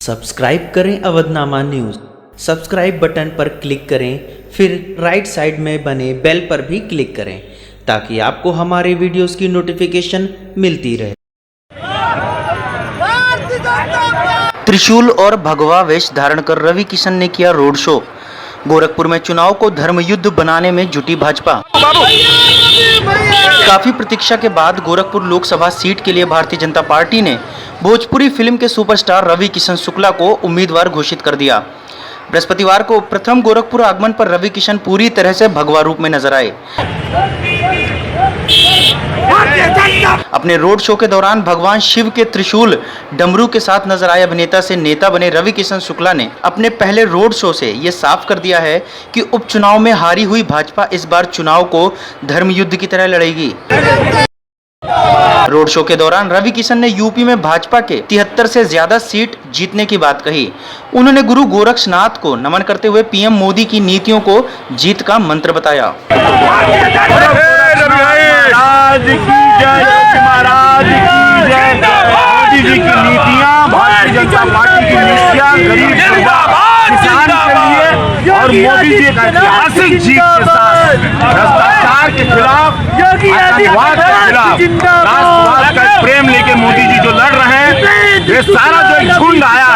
Subscribe करें Avadhnama news. Subscribe button पर click करें, फिर राइट साइड में बने बेल पर भी क्लिक करें ताकि आपको हमारे वीडियोस की नोटिफिकेशन मिलती रहे। त्रिशूल और भगवा वेश धारण कर रवि किशन ने किया रोड शो। गोरखपुर में चुनाव को धर्मयुद्ध बनाने में जुटी भाजपा। काफी प्रतीक्षा के बाद गोरखपुर लोकसभा सीट के लिए भारतीय जनता पार्टी ने भोजपुरी फिल्म के सुपरस्टार रवि किशन शुक्ला को उम्मीदवार घोषित कर दिया। बृहस्पतिवार को प्रथम गोरखपुर आगमन पर रवि किशन पूरी तरह से भगवा रूप में नजर आए। अपने रोड शो के दौरान भगवान शिव के त्रिशूल डमरू के साथ नजर आए अभिनेता से नेता बने रवि किशन शुक्ला ने अपने पहले रोड शो से ये साफ कर दिया है कि उपचुनाव में हारी हुई भाजपा इस बार चुनाव को धर्मयुद्ध की तरह लड़ेगी। रोड शो के दौरान रवि किशन ने यूपी में भाजपा के 73 से ज्यादा सीट जीतने की बात कही। उन्होंने गुरु गोरक्षनाथ को नमन करते हुए पीएम मोदी की नीतियों को जीत का मंत्र बताया। मोदी जी की नीतियां, भारतीय जनता पार्टी की नीतियां गरीब किसान के लिए और मोदी जी का ऐतिहासिक जीत के साथ भ्रष्टाचार के खिलाफ, आतंकवाद के खिलाफ, राष्ट्रवाद का प्रेम लेके मोदी जी जो लड़ रहे हैं, ये सारा जो एक झुंड आया